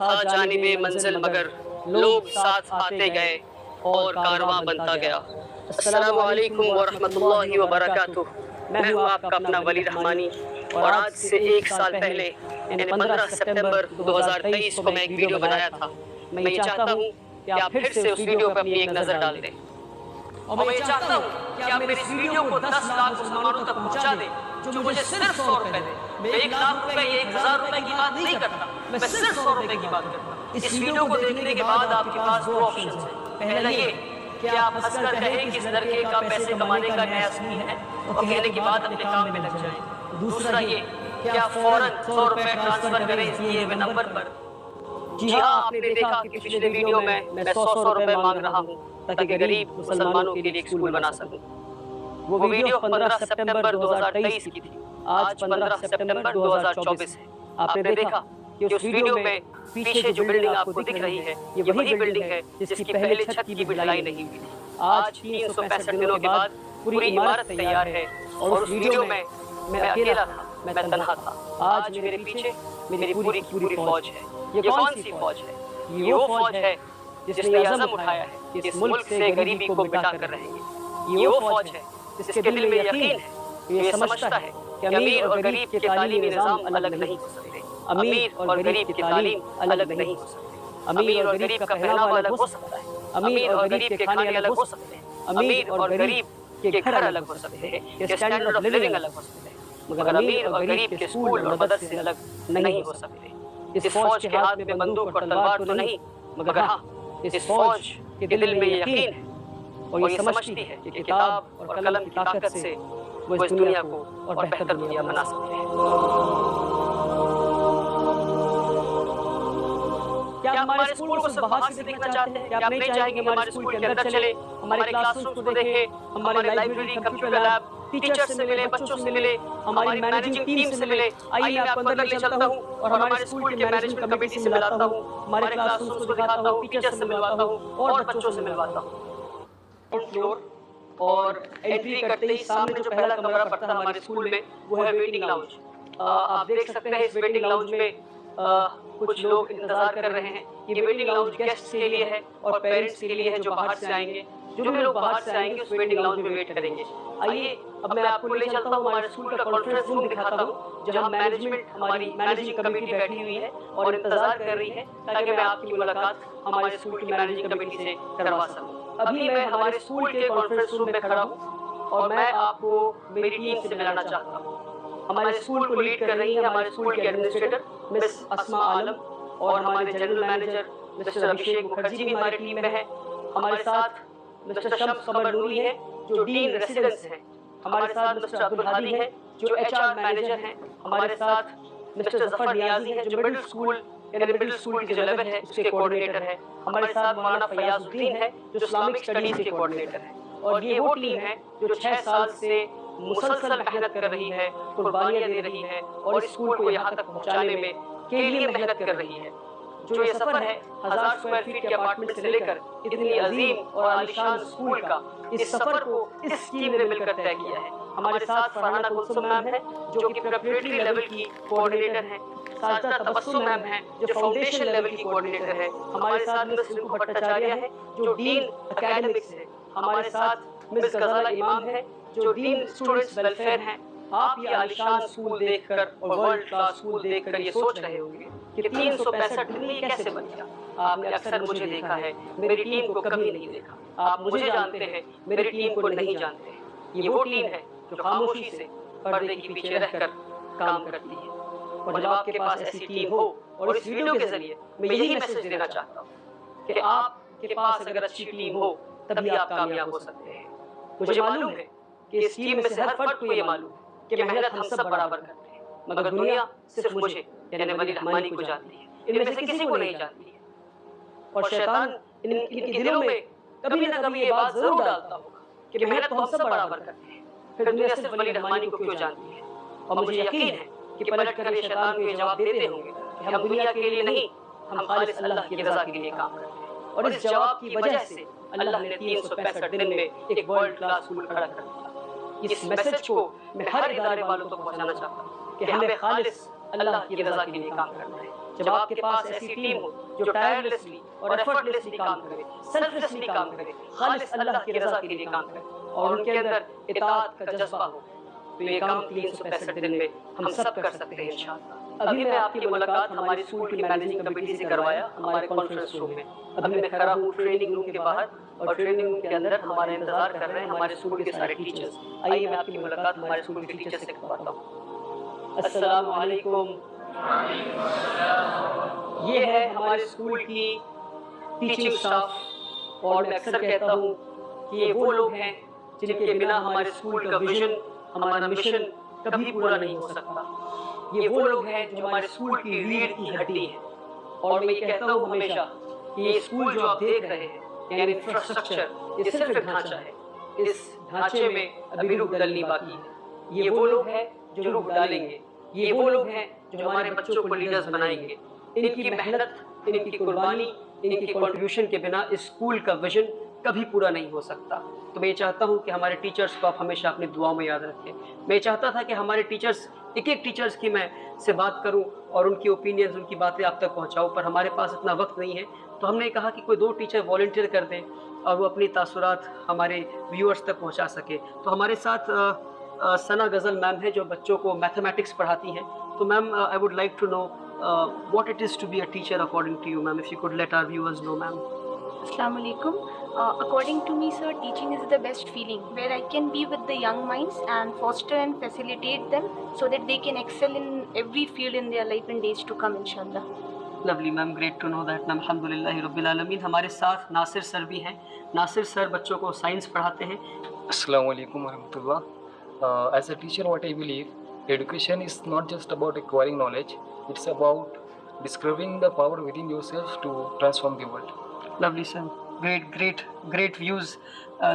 تھا جانب منزل مگر لوگ ساتھ آتے گئے اور کارواں بنتا گیا۔ السلام علیکم ورحمۃ اللہ وبرکاتہ۔ میں ہوں آپ کا اپنا ولی رحمانی، اور آج سے ایک سال پہلے یعنی 15 سپتمبر 2023 کو میں ایک ویڈیو بنایا تھا۔ میں یہ چاہتا ہوں کہ آپ پھر سے اس ویڈیو پہ اپنی ایک نظر ڈال دیں، اور میں یہ چاہتا ہوں کہ آپ میرے اس ویڈیو کو 10 لاکھ مسلمانوں تک پہنچا دیں جو مجھے صرف 100 روپے دیں۔ میں 1 لاکھ روپے یا 1000 روپے کی بات نہیں کرتا، میں صرف 100 روپے کی بات کرتا ہوں۔ اس ویڈیو کو دیکھنے کے بعد آپ کے پاس 2 آپشنز ہیں۔ پہلا یہ کہ آپ ہنس کر کہیں کہ اس لڑکے کا پیسے کمانے کا نیا اسکول ہے، اور کہنے کے بعد اپنے کام میں لگ جائیں۔ دوسرا یہ کہ آپ فوراً 100 روپے ٹرانسفر کریں اس دیے ہوئے نمبر پر۔ جی ہاں، آپ نے دیکھا کہ پچھلے ویڈیو میں 100 روپے مانگ رہا ہوں تاکہ غریب مسلمانوں کے لیے ایک اسکول بنا سکوں۔ وہ ویڈیو 15 سپتمبر 2023 کی تھی، آج 15 سپتمبر 2024 ہے۔ آپ نے دیکھا کہ اس ویڈیو میں پیچھے جو بلڈنگ آپ کو دکھ رہی ہے یہ وہی بلڈنگ ہے جس کی پہلے چھت کی بھی ڈھلائی نہیں ہوئی تھی۔ آج 365 دنوں کے بعد پوری عمارت تیار ہے، اور اس ویڈیو میں میں اکیلا تھا، میں تنہا تھا۔ آج میرے پیچھے میری پوری کی پوری فوج ہے۔ یہ کون سی فوج ہے؟ یہ وہ فوج ہے جس نے عزم اٹھایا ہے کہ اس ملک سے غریبی کو مٹا کر رہیں گے۔ یہ وہ فوج ہے جس کے دل میں یقین ہے، یہ سمجھتا ہے کہ امیر اور غریب کے تعلیمی نظام الگ نہیں ہو سکتے، امیر اور غریب کی تعلیم الگ نہیں ہو سکتے۔ امیر اور غریب کا پہناوا الگ ہو سکتا ہے، امیر اور غریب کے کھانے الگ ہو سکتے ہیں، امیر اور غریب کے گھر الگ ہو سکتے ہیں، کے اسٹینڈرڈ آف لیونگ الگ ہو سکتے ہیں، مگر امیر اور غریب کے اسکول اور مدرسے الگ نہیں ہو سکتے۔ اس فوج کے ہاتھ میں بندوق اور تلوار تو نہیں، مگر ہاں، اس فوج کے دل میں یقین ہے، اور یہ سمجھتی ہے کہ کتاب اور قلم کی طاقت سے وہ اس دنیا کو اور بہتر دنیا بنا سکتے ہیں۔ کیا آپ ہمارے اسکول کو صرف باہر سے دیکھنا چاہتے ہیں؟ کیا آپ نہیں چاہیں کہ ہمارے اسکول کے اندر چلے، ہمارے کلاس رومز کو دیکھیں، ہماری لائبریری، کمپیوٹر لیب، ٹیچرز سے ملے، بچوں سے ملے، ہماری مینیجنگ ٹیم سے ملے؟ آئیے میں آپ کو اندر لے چلتا ہوں اور ہمارے اسکول کے مینجمنٹ کمیٹی سے ملاتا ہوں، ہمارے کلاس رومز کو دکھاتا ہوں، ٹیچرز سے ملواتا ہوں اور بچوں سے ملواتا ہوں۔ فلور اور انٹری کرتے ہی سامنے جو پہلا کمرہ پڑتا ہے ہمارے اسکول میں وہ ہے ویٹنگ لاؤنج۔ آپ دیکھ سکتے ہیں اس ویٹنگ لاؤنج میں کچھ لوگ انتظار کر رہے ہیں۔ یہ ویٹنگ لاؤنج گیسٹس کے لیے ہے اور پیرنٹس کے لیے ہے جو باہر سے آئیں گے۔ جو بھی لوگ باہر سے آئیں گے اس ویٹنگ لاؤنج میں ویٹ کریں گے۔ آئیے اب میں آپ کو لے چلتا ہوں، ہمارے اسکول کا کانفرنس روم دکھاتا ہوں جہاں مینجمنٹ، ہماری مینیجنگ کمیٹی بیٹھی ہوئی ہے اور انتظار کر رہی ہے تاکہ میں آپ کی ملاقات ہمارے اسکول کی مینیجنگ کمیٹی سے کروا سکوں۔ ابھی میں ہمارے اسکول کے کانفرنس روم میں کھڑا ہوں اور میں آپ کو میری ٹیم سے ملانا چاہتا ہوں۔ ہمارے اسکول کو لیڈ کر رہی ہے ہمارے اسکول کے ایڈمنسٹریٹر مس اسماء عالم، اور ہمارے general manager mister Abhishek Mukherjee بھی ہماری ٹیم میں ہے۔ ہمارے ساتھ مسٹر شمس قمر نوری ہیں جو ڈین ریسیڈنس ہیں۔ ہمارے ساتھ مسٹر عبدالہادی ہیں جو HR مینیجر ہیں۔ ہمارے ساتھ مسٹر ظفر نیازی ہیں جو مڈل اسکول یعنی مڈل اسکول کی جو لیول ہے اس کے کوآرڈینیٹر ہیں۔ ہمارے ساتھ مولانا فیاض الدین ہے جو اسلامک اسٹڈیز کے کوآرڈینیٹر ہیں۔ اور یہ وہ ٹیم ہے جو 6 سال سے مسلسل محنت کر رہی ہے، قربانیاں دے رہی ہے اور اس اسکول کو یہاں تک پہنچانے میں کے لیے محنت کر رہی ہے۔ جو یہ سفر ہے 1000 اسکوائر فیٹ کے اپارٹمنٹ سے لے کر اتنی عظیم اور عالیشان اسکول کا، اس سفر کو اس ٹیم نے مل کر طے کیا ہے۔ ہمارے ساتھ فرحانہ کلثوم میم ہے جو کہ پریپریٹری لیول کی کوآرڈینیٹر ہیں۔ ساجدہ تبسم میم ہیں جو فاؤنڈیشن لیول کی کوآرڈینیٹر ہے۔ ہمارے ساتھ مس رنکو بھٹاچاریہ ہیں جو ڈین اکیڈمکس ہے۔ ہمارے ساتھ مس غزالہ امام ہے جو ڈین اسٹوڈنٹس ویلفیئر ہیں۔ آپ یہ عالیشان اسکول دیکھ کر اور ورلڈ کلاس اسکول دیکھ کر یہ سوچ رہے ہوں گے کہ 365 دن یہ کیسے بن گیا۔ آپ نے اکثر مجھے دیکھا ہے، میری ٹیم کو کبھی نہیں دیکھا۔ آپ مجھے جانتے ہیں، میری ٹیم کو نہیں جانتے۔ یہ وہ ٹیم ہے جو خاموشی سے پردے کے پیچھے رہ کر کام کرتی ہے۔ اور جب آپ کے پاس ایسی ٹیم ہو، اور اس ویڈیو کے ذریعے میں یہی میسج دینا چاہتا ہوں کہ آپ کے پاس اگر اچھی ٹیم ہو تبھی آپ کامیاب ہو سکتے ہیں۔ مجھے معلوم ہے کہ اس ٹیم میں سے ہر فرد کو یہ معلوم ہے کہ محنت ہم سب برابر کرتے ہیں، مگر دنیا صرف مجھے یعنی ولی رحمانی کو جانتی ہے، ان میں سے کسی کو نہیں جانتی ہے۔ اور شیطان ان کے دلوں میں کبھی نہ کبھی یہ بات ضرور ڈالتا ہوگا کہ محنت تو ہم سب برابر کرتے ہیں، پھر دنیا صرف ولی رحمانی کو کیوں جانتی ہے؟ اور مجھے یقین ہے کہ پلٹ کر یہ شیطان کو یہ جواب دیتے ہوں گے کہ ہم دنیا کے لیے نہیں، ہم خالص اللہ کی رضا کے لیے کام کرتے ہیں۔ اور اس جواب کی وجہ سے اللہ نے 365 دن میں ایک ورلڈ کلاس اسکول کھڑا کر دیا۔ اس میسج کو میں ہر ادارے والوں تک پہنچانا چاہتا ہوں کہ ہمیں خالص اللہ کی رضا کے لیے کام کرنا ہے۔ جب آپ کے پاس ایسی ٹیم ہو جو ٹائرلیسلی اور ایفرٹلیسلی کام کرے، سیلفلیسلی کام کرے، خالص اللہ کی رضا کے لیے کام کرے اور ان کے اندر اطاعت کا جذبہ ہو، تو یہ کام 365 دن میں ہم سب کر سکتے ہیں انشاءاللہ۔ ابھی میں آپ کی ملاقات ہماری اسکول کی مینیجنگ کمیٹی سے کروایا ہمارے کانفرنس روم میں۔ ابھی میں کھڑا ہوں ٹریننگ روم کے باہر اور ٹریننگ روم کے اندر ہمارا انتظار کر رہے ہیں ہمارے اسکول کے سارے ٹیچرز۔ آئیے میں آپ کی ملاقات ہمارے اسکول کے ٹیچر سے کرواتا ہوں۔ السلام علیکم۔ یہ ہے ہمارے اسکول کی ٹیچنگ سٹاف اور میں اکثر کہتا ہوں کہ یہ وہ لوگ ہیں جن کے بنا ہمارے اسکول کا ویژن، ہمارا مشن کبھی پورا نہیں ہو سکتا۔ یہ وہ لوگ ہیں جو ہمارے اسکول کی ریڑھ کی ہڈی ہیں، اور میں یہ کہتا ہوں ہمیشہ کہ یہ اسکول جو آپ دیکھ رہے ہیں یعنی انفراسٹرکچر، یہ صرف ایک ڈھانچہ ہے، اس ڈھانچے میں ابھی روح ڈلنی باقی ہے۔ یہ وہ لوگ ہیں جو روح ڈالیں گے، یہ وہ لوگ ہیں جو ہمارے بچوں کو لیڈرز بنائیں گے۔ ان کی محنت، ان کی قربانی، ان کی کنٹریبیوشن کے بنا اس اسکول کا ویژن کبھی پورا نہیں ہو سکتا۔ تو میں یہ چاہتا ہوں کہ ہمارے ٹیچرز کو آپ ہمیشہ اپنی دعاؤں میں یاد رکھیں۔ میں یہ چاہتا تھا کہ ہمارے ٹیچرز، ایک ایک ٹیچرز کی میں سے بات کروں اور ان کی اوپینینز، ان کی باتیں آپ تک پہنچاؤں، پر ہمارے پاس اتنا وقت نہیں ہے، تو ہم نے کہا کہ کوئی 2 ٹیچر والنٹیئر کر دیں اور وہ اپنی تاثرات ہمارے ویورز تک پہنچا سکے۔ تو ہمارے ساتھ ثنا غزل میم ہے جو بچوں کو میتھمیٹکس پڑھاتی ہیں۔ تو ma'am I would like to know what it is to be a teacher according to you, ma'am, if you could let our viewers know, ma'am. Assalamu alaikum. According to me, sir, teaching is the best feeling where I can be with the young minds and foster and facilitate them so that they can excel in every field in their life in days to come, inshallah. Lovely, ma'am. Great to know that, ma'am. Alhamdulillahi Rabbil Alameen. ہمارے ساتھ ناصر سر بھی ہیں۔ ناصر سر بچوں کو science پڑھاتے ہیں۔ Assalamu alaikum warahmatullah. As a teacher, what I believe, education is not just about acquiring knowledge, it's about discovering the power within yourself to transform the world. Lovely, sir. Great views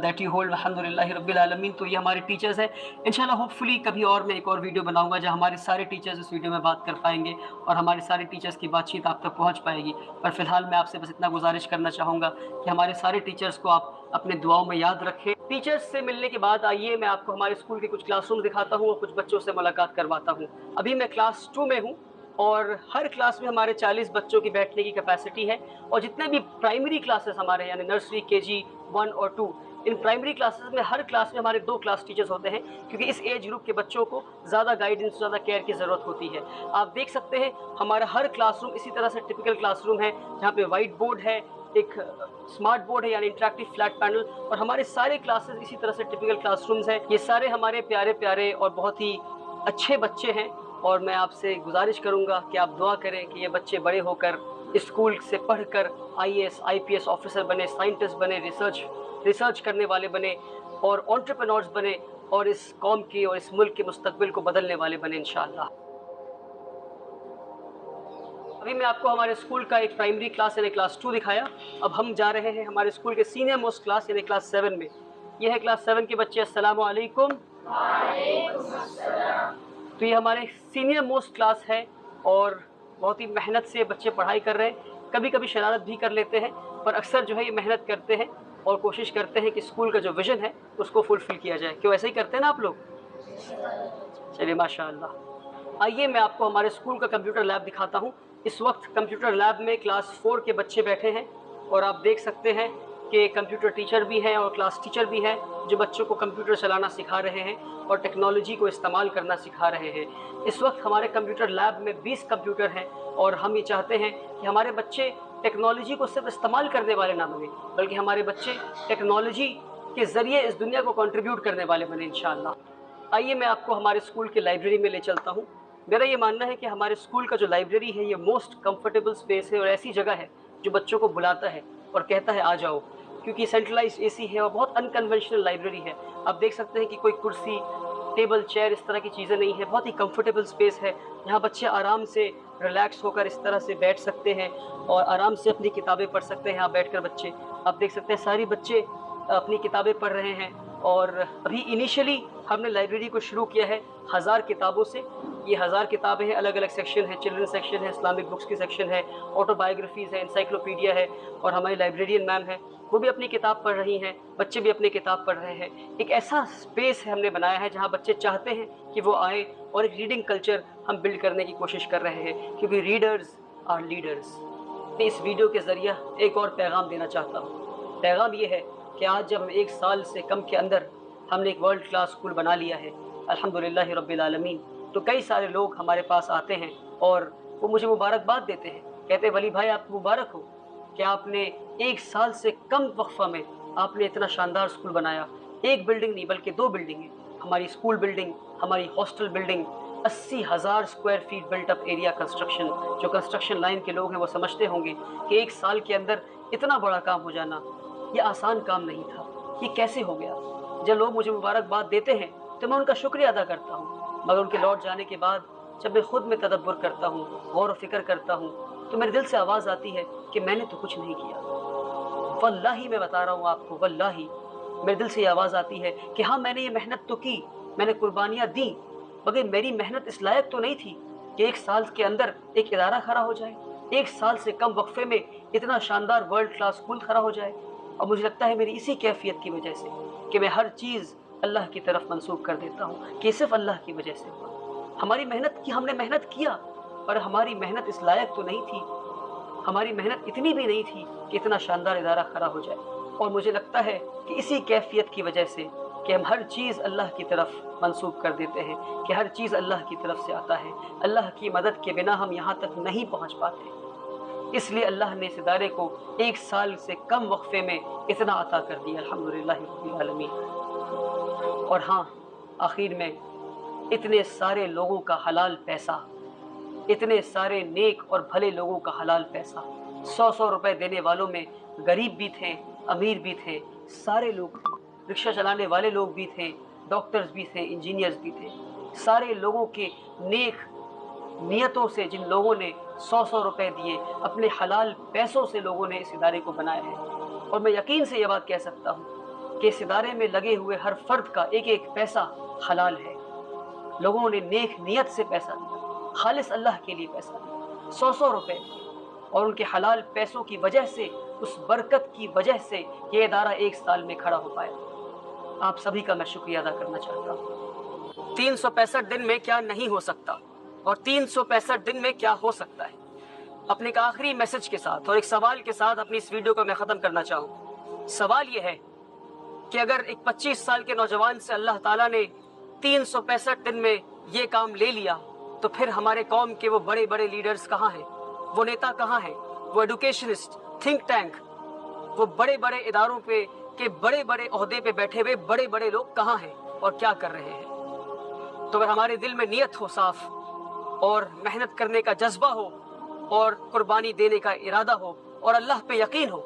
that you hold. الحمدللہ رب العالمین۔ تو یہ ہمارے teachers ہیں۔ انشاءاللہ hope فلی کبھی اور میں ایک اور ویڈیو بناؤں گا جہاں ہمارے سارے ٹیچرز اس ویڈیو میں بات کر پائیں گے اور ہمارے سارے ٹیچرز کی بات چیت آپ تک پہنچ پائے گی۔ پر فی الحال میں آپ سے بس اتنا گزارش کرنا چاہوں گا کہ ہمارے سارے ٹیچرز کو آپ اپنے دعاؤں میں یاد رکھیں۔ ٹیچرز سے ملنے کے بعد آئیے میں آپ کو ہمارے اسکول کے کچھ کلاس روم دکھاتا ہوں اور کچھ بچوں سے ملاقات کرواتا ہوں۔ ابھی میں کلاس 2 میں ہوں اور ہر کلاس میں ہمارے 40 بچوں کی بیٹھنے کی کیپیسٹی ہے، اور جتنے بھی پرائمری کلاسز ہمارے یعنی نرسری، KG 1 اور 2، ان پرائمری کلاسز میں ہر کلاس میں ہمارے 2 کلاس ٹیچرز ہوتے ہیں، کیونکہ اس ایج گروپ کے بچوں کو زیادہ گائیڈنس، زیادہ کیئر کی ضرورت ہوتی ہے۔ آپ دیکھ سکتے ہیں ہمارا ہر کلاس روم اسی طرح سے ٹپیکل کلاس روم ہے جہاں پہ وائٹ بورڈ ہے، ایک اسمارٹ بورڈ ہے یعنی انٹریکٹیو فلیٹ پینل، اور ہمارے سارے کلاسز اسی طرح سے ٹپیکل کلاس رومز ہیں۔ یہ سارے ہمارے پیارے اور بہت ہی اچھے بچے ہیں، اور میں آپ سے گزارش کروں گا کہ آپ دعا کریں کہ یہ بچے بڑے ہو کر اسکول سے پڑھ کر IAS IPS آفیسر بنے، سائنٹسٹ بنے، ریسرچ کرنے والے بنے اور انٹرپرینورز بنے، اور اس قوم کی اور اس ملک کے مستقبل کو بدلنے والے بنے انشاءاللہ۔ ابھی میں آپ کو ہمارے اسکول کا ایک پرائمری کلاس یعنی کلاس 2 دکھایا۔ اب ہم جا رہے ہیں ہمارے اسکول کے سینئر موسٹ کلاس یعنی کلاس 7 میں۔ یہ ہے کلاس 7 کے بچے۔ السلام علیکم۔ وعلیکم السلام۔ تو یہ ہمارے سینئر موسٹ کلاس ہے اور بہت ہی محنت سے بچے پڑھائی کر رہے ہیں، کبھی کبھی شرارت بھی کر لیتے ہیں، پر اکثر جو ہے یہ محنت کرتے ہیں اور کوشش کرتے ہیں کہ اسکول کا جو ویژن ہے اس کو فلفل کیا جائے۔ کیوں ایسے ہی کرتے ہیں نا آپ لوگ؟ چلیے ماشاء اللہ۔ آئیے میں آپ کو ہمارے اسکول کا کمپیوٹر لیب دکھاتا ہوں۔ اس وقت کمپیوٹر لیب میں کلاس 4 کے بچے بیٹھے ہیں، اور آپ دیکھ سکتے ہیں کہ کمپیوٹر ٹیچر بھی ہیں اور کلاس ٹیچر بھی ہیں جو بچوں کو کمپیوٹر چلانا سکھا رہے ہیں اور ٹیکنالوجی کو استعمال کرنا سکھا رہے ہیں۔ اس وقت ہمارے کمپیوٹر لیب میں 20 کمپیوٹر ہیں، اور ہم یہ چاہتے ہیں کہ ہمارے بچے ٹیکنالوجی کو صرف استعمال کرنے والے نہ بنیں، بلکہ ہمارے بچے ٹیکنالوجی کے ذریعے اس دنیا کو کنٹریبیوٹ کرنے والے بنیں انشاءاللہ۔ آئیے میں آپ کو ہمارے اسکول کے لائبریری میں لے چلتا ہوں۔ میرا یہ ماننا ہے کہ ہمارے اسکول کا جو لائبریری ہے یہ موسٹ کمفرٹیبل سپیس ہے اور ایسی جگہ ہے جو بچوں کو بلاتا ہے اور کہتا ہے آ جاؤ، کیونکہ سینٹرلائز AC ہے اور بہت انکنونشنل لائبریری ہے۔ آپ دیکھ سکتے ہیں کہ کوئی کرسی، ٹیبل، چیئر اس طرح کی چیزیں نہیں ہے، بہت ہی کمفرٹیبل سپیس ہے جہاں بچے آرام سے ریلیکس ہو کر اس طرح سے بیٹھ سکتے ہیں اور آرام سے اپنی کتابیں پڑھ سکتے ہیں۔ یہاں بیٹھ کر بچے، آپ دیکھ سکتے ہیں ساری بچے اپنی کتابیں پڑھ رہے ہیں، اور ابھی انیشلی ہم نے لائبریری کو شروع کیا ہے 1000 کتابوں سے۔ یہ 1000 کتابیں ہیں، الگ الگ سیکشن ہے، چلڈرن سیکشن ہے، اسلامک بکس کی سیکشن ہے، آٹو بایوگرافیز ہے، انسائکلوپیڈیا ہے، اور ہماری لائبریرین میم ہے وہ بھی اپنی کتاب پڑھ رہی ہیں، بچے بھی اپنی کتاب پڑھ رہے ہیں۔ ایک ایسا اسپیس ہے ہم نے بنایا ہے جہاں بچے چاہتے ہیں کہ وہ آئیں، اور ایک ریڈنگ کلچر ہم بلڈ کرنے کی کوشش کر رہے ہیں، کیونکہ ریڈرز our leaders. میں اس ویڈیو کے ذریعہ ایک اور پیغام دینا چاہتا ہوں. پیغام یہ ہے کہ آج جب 1 سال سے کم کے اندر ہم نے ایک ورلڈ کلاس اسکول بنا لیا ہے الحمدللہ رب العالمین, تو کئی سارے لوگ ہمارے پاس آتے ہیں اور وہ مجھے مبارکباد دیتے ہیں. کہتے ہیں ولی بھائی آپ کو مبارک ہو کہ آپ نے 1 سال سے کم وقفہ میں آپ نے اتنا شاندار اسکول بنایا. ایک بلڈنگ نہیں بلکہ 2 بلڈنگیں, ہماری اسکول بلڈنگ, ہماری hostel building, 80,000 square feet built up area construction. جو کنسٹرکشن لائن کے لوگ ہیں وہ سمجھتے ہوں گے کہ 1 سال کے اندر اتنا بڑا کام ہو جانا یہ آسان کام نہیں تھا. یہ کیسے ہو گیا؟ جب لوگ مجھے مبارکباد دیتے ہیں تو میں ان کا شکریہ ادا کرتا ہوں, مگر ان کے لوٹ جانے کے بعد جب میں خود میں تدبر کرتا ہوں, غور و فکر کرتا ہوں, تو میرے دل سے آواز آتی ہے کہ میں نے تو کچھ نہیں کیا. واللہ میں بتا رہا ہوں آپ کو, واللہ میرے دل سے یہ آواز آتی ہے کہ ہاں میں نے یہ محنت تو کی, میں نے قربانیاں دیں, مگر میری محنت اس لائق تو نہیں تھی کہ 1 سال کے اندر ایک ادارہ کھڑا ہو جائے, 1 سال سے کم وقفے میں اتنا شاندار ورلڈ کلاس اسکول کھڑا ہو جائے. اور مجھے لگتا ہے میری اسی کیفیت کی وجہ سے کہ میں ہر چیز اللہ کی طرف منسوخ کر دیتا ہوں کہ صرف اللہ کی وجہ سے ہوا. ہماری محنت کی, ہم نے محنت کیا, اور ہماری محنت اس لائق تو نہیں تھی, ہماری محنت اتنی بھی نہیں تھی کہ اتنا شاندار ادارہ کھڑا ہو جائے. اور مجھے لگتا ہے کہ اسی کیفیت کی وجہ سے کہ ہم ہر چیز اللہ کی طرف منسوخ کر دیتے ہیں, کہ ہر چیز اللہ کی طرف سے آتا ہے, اللہ کی مدد کے بنا ہم یہاں تک نہیں پہنچ پاتے. اس لیے اللہ نے اس ادارے کو 1 سال سے کم وقفے میں اتنا عطا کر دیا الحمدللہ رب العالمین. اور ہاں آخر میں اتنے سارے لوگوں کا حلال پیسہ, اتنے سارے نیک اور بھلے لوگوں کا حلال پیسہ, 100 روپے دینے والوں میں غریب بھی تھے, امیر بھی تھے, سارے لوگ, رکشہ چلانے والے لوگ بھی تھے, ڈاکٹرز بھی تھے, انجینئرز بھی تھے. سارے لوگوں کے نیک نیتوں سے جن لوگوں نے 100 روپے دیے, اپنے حلال پیسوں سے لوگوں نے اس ادارے کو بنایا ہے. اور میں یقین سے یہ بات کہہ سکتا ہوں کہ اس ادارے میں لگے ہوئے ہر فرد کا ایک ایک پیسہ حلال ہے. لوگوں نے نیک نیت سے پیسہ دیا, خالص اللہ کے لیے پیسہ دیا, 100 روپے, اور ان کے حلال پیسوں کی وجہ سے, اس برکت کی وجہ سے یہ ادارہ 1 سال میں کھڑا ہو پایا. آپ سبھی کا میں شکریہ ادا کرنا چاہتا ہوں. 365 دن میں کیا نہیں ہو سکتا, اور 365 دن میں کیا ہو سکتا ہے. اپنے ایک آخری میسج کے ساتھ اور ایک سوال کے ساتھ اپنی اس ویڈیو کو میں ختم کرنا چاہوں. سوال یہ ہے کہ اگر ایک 25 سال کے نوجوان سے اللہ تعالیٰ نے 365 دن میں یہ کام لے لیا, تو پھر ہمارے قوم کے وہ بڑے بڑے لیڈرز کہاں ہیں, وہ نیتا کہاں ہیں, وہ ایڈوکیشنسٹ, تھنک ٹینک, وہ بڑے بڑے اداروں پہ کے بڑے بڑے عہدے پہ بیٹھے ہوئے بڑے بڑے لوگ کہاں ہیں اور کیا کر رہے ہیں. تو اگر ہمارے دل میں نیت ہو صاف, اور محنت کرنے کا جذبہ ہو, اور قربانی دینے کا ارادہ ہو, اور اللہ پہ یقین ہو,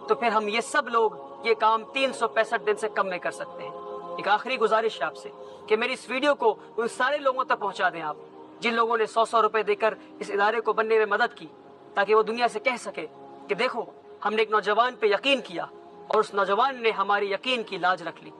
تو پھر ہم یہ سب لوگ یہ کام 365 دن سے کم میں کر سکتے ہیں. ایک آخری گزارش ہے آپ سے کہ میری اس ویڈیو کو ان سارے لوگوں تک پہنچا دیں آپ جن لوگوں نے 100 روپے دے کر اس ادارے کو بننے میں مدد کی, تاکہ وہ دنیا سے کہہ سکے کہ دیکھو ہم نے ایک نوجوان پہ یقین کیا اور اس نوجوان نے ہماری یقین کی لاج رکھ لی.